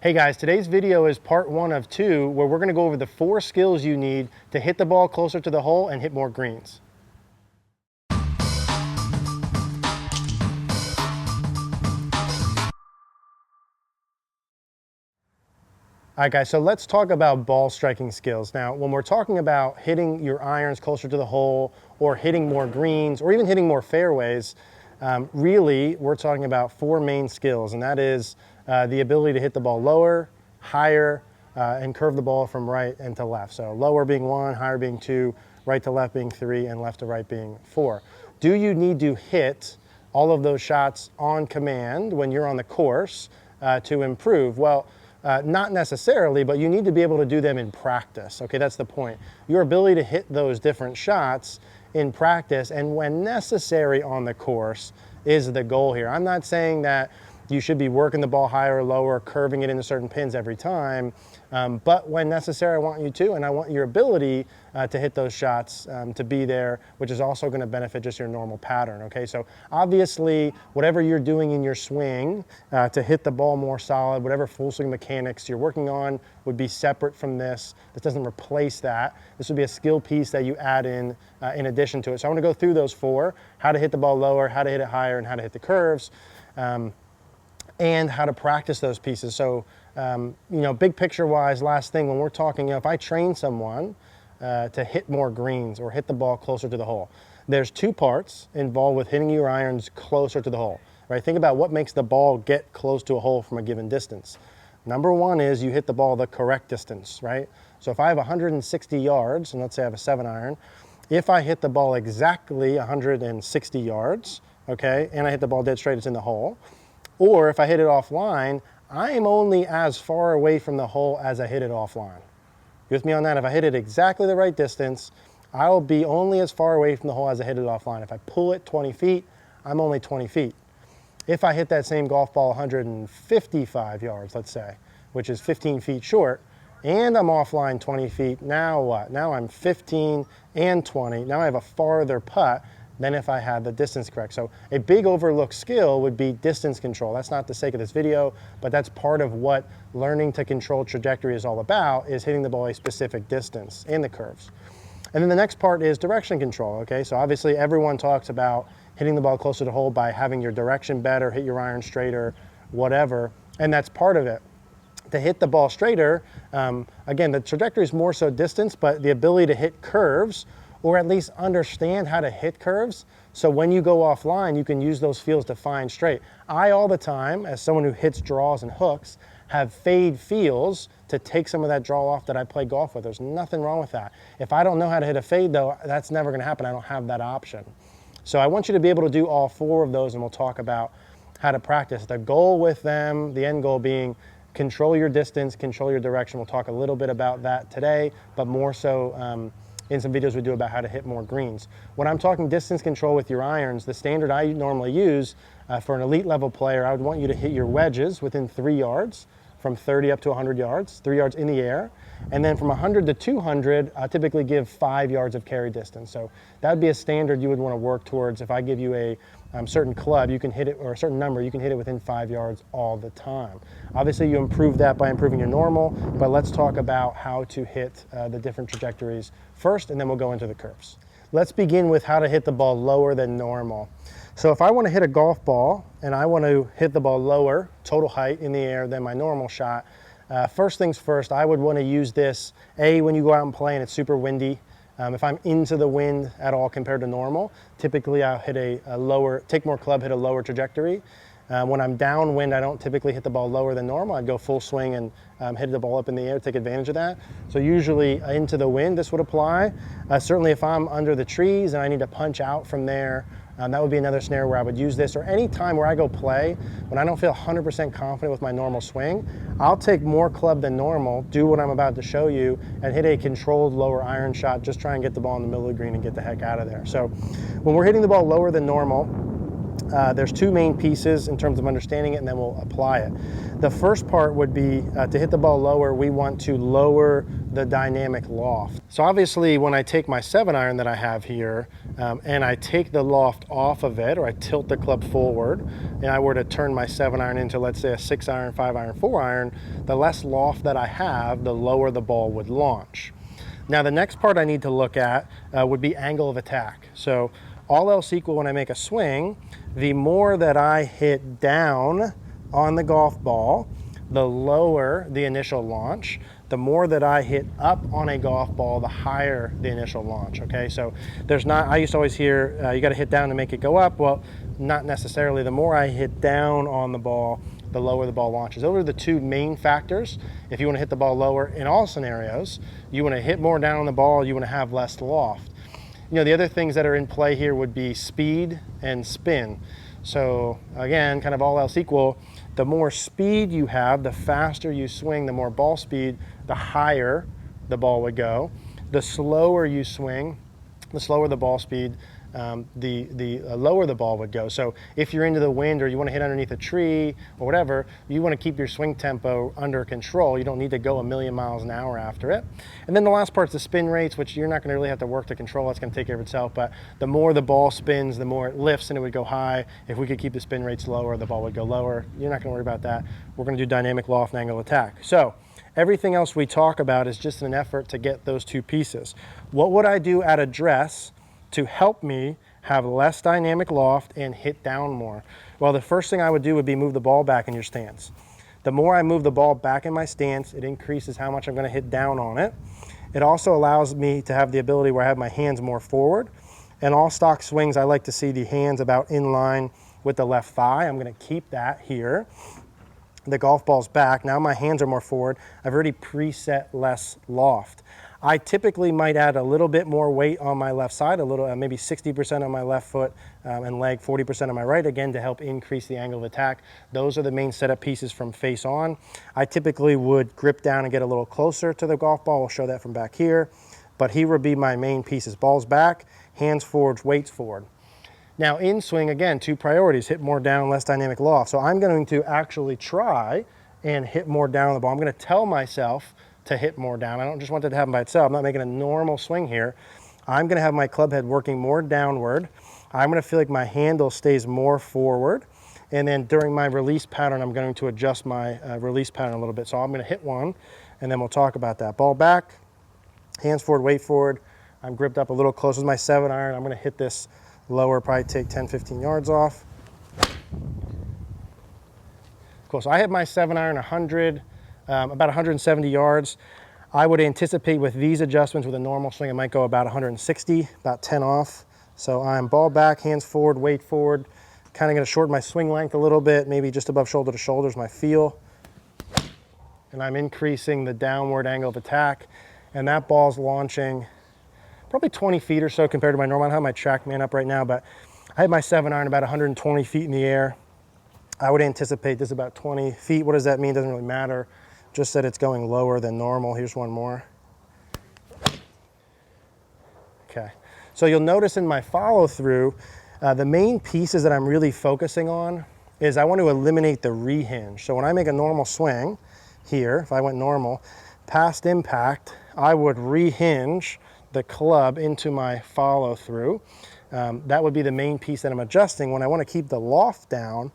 Hey guys, today's video is part 1 of 2 where we're going to go over the 4 skills you need to hit the ball closer to the hole and hit more greens. All right guys, so let's talk about ball striking skills. Now, when we're talking about hitting your irons closer to the hole or hitting more greens or even hitting more fairways, really we're talking about 4 main skills, and that is the ability to hit the ball lower, higher, and curve the ball from right and to left. So lower being 1, higher being 2, right to left being 3, and left to right being 4. Do you need to hit all of those shots on command when you're on the course to improve? Well, not necessarily, but you need to be able to do them in practice. Okay, that's the point. Your ability to hit those different shots in practice and when necessary on the course is the goal here. I'm not saying that you should be working the ball higher or lower, curving it into certain pins every time, but when necessary, I want you to, and I want your ability to hit those shots to be there, which is also going to benefit just your normal pattern, okay? So obviously, whatever you're doing in your swing to hit the ball more solid, whatever full swing mechanics you're working on would be separate from this. This doesn't replace that. This would be a skill piece that you add in addition to it. So I want to go through those 4, how to hit the ball lower, how to hit it higher, and how to hit the curves. And how to practice those pieces. So, big picture wise, last thing, when we're talking, if I train someone to hit more greens or hit the ball closer to the hole, there's 2 parts involved with hitting your irons closer to the hole, right? Think about what makes the ball get close to a hole from a given distance. Number 1 is you hit the ball the correct distance, right? So if I have 160 yards, and let's say I have a 7 iron, if I hit the ball exactly 160 yards, okay, and I hit the ball dead straight, it's in the hole. Or if I hit it offline, I am only as far away from the hole as I hit it offline. You with me on that? If I hit it exactly the right distance, I'll be only as far away from the hole as I hit it offline. If I pull it 20 feet, I'm only 20 feet. If I hit that same golf ball 155 yards, let's say, which is 15 feet short, and I'm offline 20 feet, now what? Now I'm 15 and 20. Now I have a farther putt than if I had the distance correct. So a big overlooked skill would be distance control. That's not the sake of this video, but that's part of what learning to control trajectory is all about, is hitting the ball a specific distance in the curves. And then the next part is direction control, okay? So obviously everyone talks about hitting the ball closer to the hole by having your direction better, hit your iron straighter, whatever, and that's part of it. To hit the ball straighter, again, the trajectory is more so distance, but the ability to hit curves or at least understand how to hit curves. So when you go offline, you can use those feels to find straight. I, all the time, as someone who hits draws and hooks, have fade feels to take some of that draw off that I play golf with. There's nothing wrong with that. If I don't know how to hit a fade though, that's never gonna happen. I don't have that option. So I want you to be able to do all 4 of those, and we'll talk about how to practice. The goal with them, the end goal being control your distance, control your direction. We'll talk a little bit about that today, but more so in some videos we do about how to hit more greens. When I'm talking distance control with your irons, the standard I normally use for an elite level player, I would want you to hit your wedges within 3 yards, from 30 up to 100 yards, 3 yards in the air. And then from 100 to 200, I typically give 5 yards of carry distance. So that would be a standard you would want to work towards. If I give you a certain club, you can hit it, or a certain number, you can hit it within 5 yards all the time. Obviously you improve that by improving your normal, but let's talk about how to hit the different trajectories first, and then we'll go into the curves. Let's begin with how to hit the ball lower than normal. So if I want to hit a golf ball and I want to hit the ball lower, total height in the air, than my normal shot, first things first, I would want to use this, when you go out and play and it's super windy. If I'm into the wind at all compared to normal, typically I'll hit a lower, take more club, hit a lower trajectory. When I'm downwind, I don't typically hit the ball lower than normal. I'd go full swing and hit the ball up in the air, take advantage of that. So usually into the wind, this would apply. Certainly if I'm under the trees and I need to punch out from there, that would be another scenario where I would use this. Or any time where I go play, when I don't feel 100% confident with my normal swing, I'll take more club than normal, do what I'm about to show you, and hit a controlled lower iron shot, just try and get the ball in the middle of the green and get the heck out of there. So when we're hitting the ball lower than normal, there's two main pieces in terms of understanding it, and then we'll apply it. The first part would be to hit the ball lower, we want to lower the dynamic loft. So obviously when I take my 7-iron that I have here and I take the loft off of it, or I tilt the club forward, and I were to turn my 7-iron into, let's say, a 6-iron, 5-iron, 4-iron, the less loft that I have, the lower the ball would launch. Now the next part I need to look at would be angle of attack. So all else equal, when I make a swing, the more that I hit down on the golf ball, the lower the initial launch. The more that I hit up on a golf ball, the higher the initial launch, okay? So there's not, I used to always hear, you gotta hit down to make it go up. Well, not necessarily. The more I hit down on the ball, the lower the ball launches. Those are the two main factors. If you wanna hit the ball lower in all scenarios, you wanna hit more down on the ball, you wanna have less loft. You know, the other things that are in play here would be speed and spin. So again, kind of all else equal, the more speed you have, the faster you swing, the more ball speed, the higher the ball would go. The slower you swing, the slower the ball speed, the lower the ball would go. So if you're into the wind or you want to hit underneath a tree or whatever, you want to keep your swing tempo under control. You don't need to go a million miles an hour after it. And then the last part is the spin rates, which you're not going to really have to work to control. It's going to take care of itself. But the more the ball spins, the more it lifts and it would go high. If we could keep the spin rates lower, the ball would go lower. You're not going to worry about that. We're going to do dynamic loft and angle of attack. So everything else we talk about is just an effort to get those two pieces. What would I do at address to help me have less dynamic loft and hit down more? Well, the first thing I would do would be move the ball back in your stance. The more I move the ball back in my stance, it increases how much I'm going to hit down on it. It also allows me to have the ability where I have my hands more forward. And all stock swings, I like to see the hands about in line with the left thigh. I'm going to keep that here. The golf ball's back. Now my hands are more forward. I've already preset less loft. I typically might add a little bit more weight on my left side, a little, maybe 60% on my left foot and leg, 40% on my right, again, to help increase the angle of attack. Those are the main setup pieces from face on. I typically would grip down and get a little closer to the golf ball. We'll show that from back here. But here would be my main pieces. Balls back, hands forward, weights forward. Now in swing, again, two priorities, hit more down, less dynamic loft. So I'm going to actually try and hit more down on the ball. I'm going to tell myself to hit more down. I don't just want that to happen by itself. I'm not making a normal swing here. I'm going to have my club head working more downward. I'm going to feel like my handle stays more forward. And then during my release pattern, I'm going to adjust my release pattern a little bit. So I'm going to hit one, and then we'll talk about that. Ball back, hands forward, weight forward. I'm gripped up a little close with my 7-iron. I'm going to hit this lower, probably take 10, 15 yards off. Cool, so I hit my 7-iron 100, about 170 yards. I would anticipate with these adjustments with a normal swing, it might go about 160, about 10 off. So I'm ball back, hands forward, weight forward. Kind of going to shorten my swing length a little bit, maybe just above shoulder to shoulder is my feel. And I'm increasing the downward angle of attack. And that ball's launching probably 20 feet or so compared to my normal. I don't have my TrackMan up right now, but I had my 7-iron about 120 feet in the air. I would anticipate this about 20 feet. What does that mean? Doesn't really matter. Just that it's going lower than normal. Here's one more. Okay. So you'll notice in my follow through, the main pieces that I'm really focusing on is I want to eliminate the rehinge. So when I make a normal swing here, if I went normal, past impact, I would rehinge the club into my follow through. That would be the main piece that I'm adjusting. When I want to keep the loft down,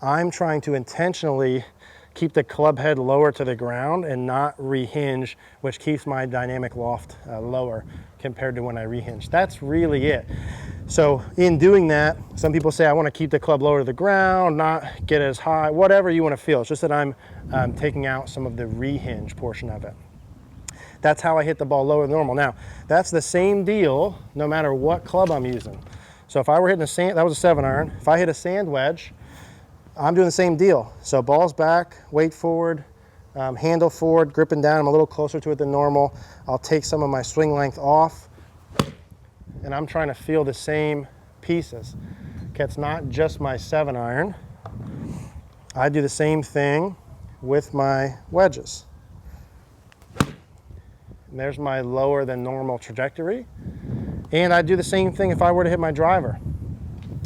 I'm trying to intentionally keep the club head lower to the ground and not rehinge, which keeps my dynamic loft lower compared to when I rehinge. That's really it. So in doing that, some people say I want to keep the club lower to the ground, not get as high, whatever you want to feel. It's just that I'm taking out some of the rehinge portion of it. That's how I hit the ball lower than normal. Now, that's the same deal no matter what club I'm using. So if I were hitting a sand, that was a 7-iron. If I hit a sand wedge, I'm doing the same deal. So balls back, weight forward, handle forward, gripping down. I'm a little closer to it than normal. I'll take some of my swing length off, and I'm trying to feel the same pieces. Okay, it's not just my 7-iron. I do the same thing with my wedges. And there's my lower than normal trajectory. And I do the same thing if I were to hit my driver.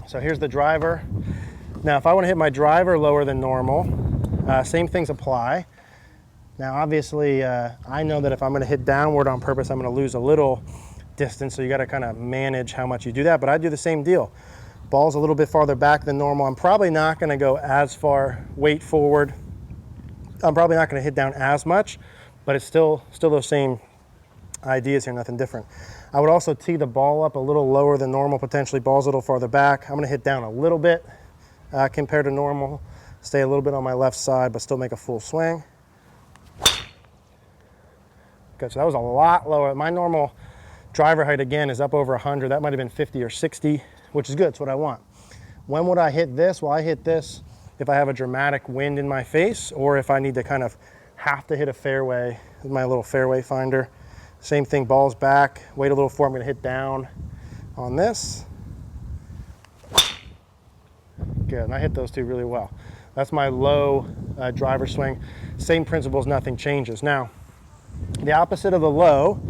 So here's the driver. Now, if I want to hit my driver lower than normal, same things apply. Now, obviously, I know that if I'm going to hit downward on purpose, I'm going to lose a little distance, so you got to kind of manage how much you do that, but I do the same deal. Ball's a little bit farther back than normal. I'm probably not going to go as far weight forward. I'm probably not going to hit down as much, but it's still those same ideas here, nothing different. I would also tee the ball up a little lower than normal, potentially ball's a little farther back. I'm going to hit down a little bit compared to normal, stay a little bit on my left side, but still make a full swing. Good, so that was a lot lower. My normal driver height, again, is up over 100. That might have been 50 or 60, which is good. It's what I want. When would I hit this? Well, I hit this if I have a dramatic wind in my face, or if I need to kind of have to hit a fairway with my little fairway finder. Same thing, ball's back, wait a little for it. I'm going to hit down on this. Good, and I hit those two really well. That's my low driver swing. Same principles, nothing changes. Now, the opposite of the low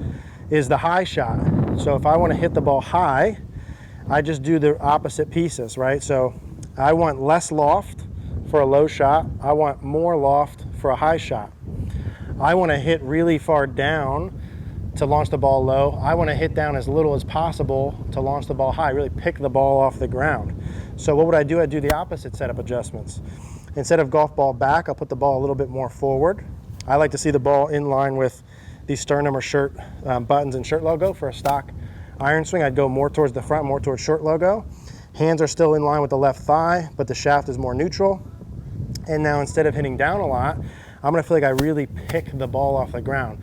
is the high shot. So if I want to hit the ball high, I just do the opposite pieces, right? So I want less loft for a low shot. I want more loft for a high shot. I want to hit really far down to launch the ball low. I want to hit down as little as possible to launch the ball high, really pick the ball off the ground. So what would I do? I'd do the opposite setup adjustments. Instead of golf ball back, I'll put the ball a little bit more forward. I like to see the ball in line with the sternum or shirt buttons and shirt logo. For a stock iron swing, I'd go more towards the front, more towards shirt logo. Hands are still in line with the left thigh, but the shaft is more neutral. And now instead of hitting down a lot, I'm gonna feel like I really pick the ball off the ground.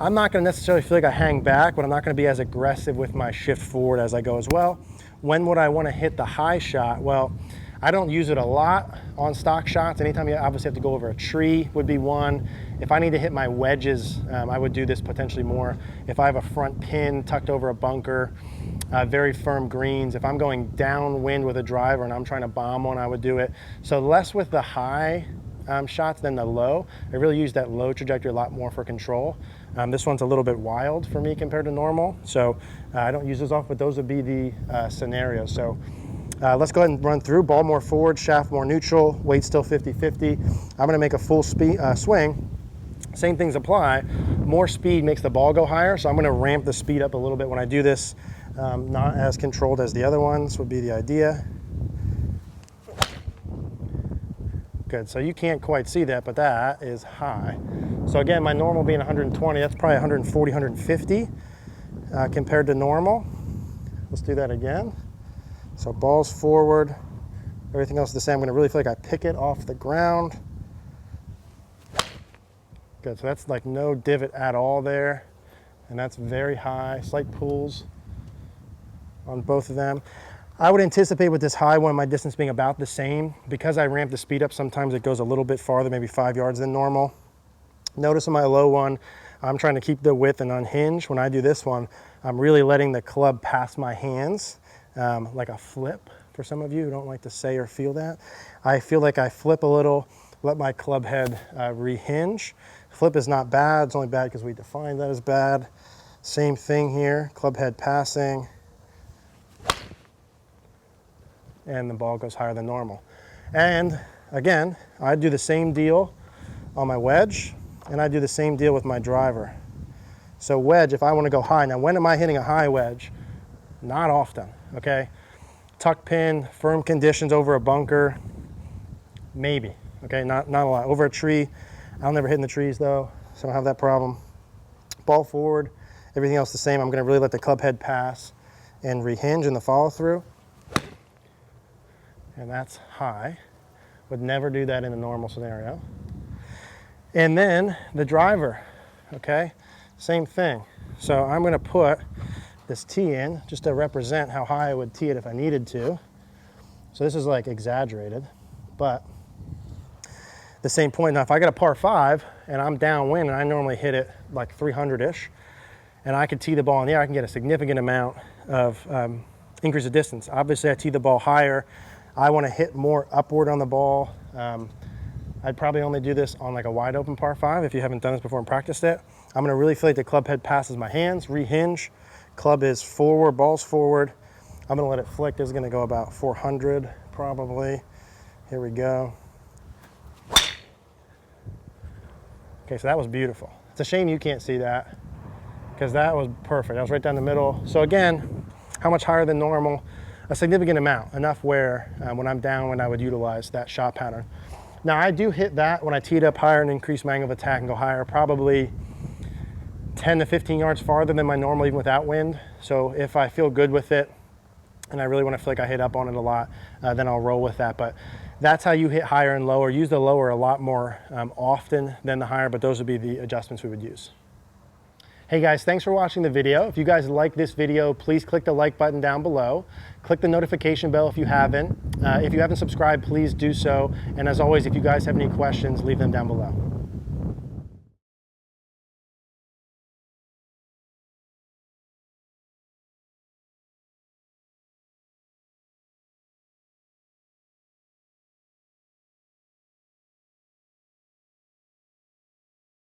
I'm not gonna necessarily feel like I hang back, but I'm not gonna be as aggressive with my shift forward as I go as well. When would I wanna hit the high shot? Well, I don't use it a lot on stock shots. Anytime you obviously have to go over a tree would be one. If I need to hit my wedges, I would do this potentially more. If I have a front pin tucked over a bunker, very firm greens. If I'm going downwind with a driver and I'm trying to bomb one, I would do it. So less with the high shots than the low. I really use that low trajectory a lot more for control. This one's a little bit wild for me compared to normal, so I don't use those off, but those would be the scenarios. So let's go ahead and run through. Ball more forward, shaft more neutral, weight still 50-50. I'm gonna make a full swing. Same things apply. More speed makes the ball go higher, so I'm gonna ramp the speed up a little bit when I do this. Not as controlled as the other ones would be the idea. Good, so you can't quite see that, but that is high. So again, my normal being 120, that's probably 140, 150 compared to normal. Let's do that again. So ball's forward, everything else is the same. I'm gonna really feel like I pick it off the ground. Good, so that's like no divot at all there. And that's very high, slight pulls on both of them. I would anticipate with this high one, my distance being about the same. Because I ramp the speed up, sometimes it goes a little bit farther, maybe 5 yards than normal. Notice on my low one, I'm trying to keep the width and unhinge. When I do this one, I'm really letting the club pass my hands, like a flip for some of you who don't like to say or feel that. I feel like I flip a little, let my club head rehinge. Flip is not bad, it's only bad because we defined that as bad. Same thing here, club head passing. And the ball goes higher than normal. And again, I do the same deal on my wedge, and I do the same deal with my driver. So wedge, if I want to go high, now when am I hitting a high wedge? Not often, okay? Tuck pin, firm conditions over a bunker, maybe, okay? Not a lot. Over a tree, I'll never hit in the trees though, so I don't have that problem. Ball forward, everything else the same. I'm gonna really let the club head pass and rehinge in the follow through. And that's high. Would never do that in a normal scenario. And then the driver, okay? Same thing. So I'm gonna put this tee in just to represent how high I would tee it if I needed to. So this is like exaggerated, but the same point. Now if I got a par 5 and I'm downwind and I normally hit it like 300-ish, and I could tee the ball in the air, I can get a significant amount of increase of distance. Obviously I tee the ball higher. I want to hit more upward on the ball. I'd probably only do this on like a wide open par 5 if you haven't done this before and practiced it. I'm going to really feel like the club head passes my hands, rehinge, club is forward, ball's forward. I'm gonna let it flick. This is gonna go about 400 probably. Here we go. Okay, so that was beautiful. It's a shame you can't see that because that was perfect. That was right down the middle. So again, how much higher than normal? A significant amount, enough where when I'm down, when I would utilize that shot pattern. Now I do hit that when I teed up higher and increase my angle of attack and go higher, probably 10 to 15 yards farther than my normal, even without wind. So if I feel good with it and I really want to feel like I hit up on it a lot, then I'll roll with that. But that's how you hit higher and lower. Use the lower a lot more often than the higher, but those would be the adjustments we would use. Hey guys, thanks for watching the video. If you guys like this video, please click the like button down below. Click the notification bell if you haven't. If you haven't subscribed, please do so. And as always, if you guys have any questions, leave them down below.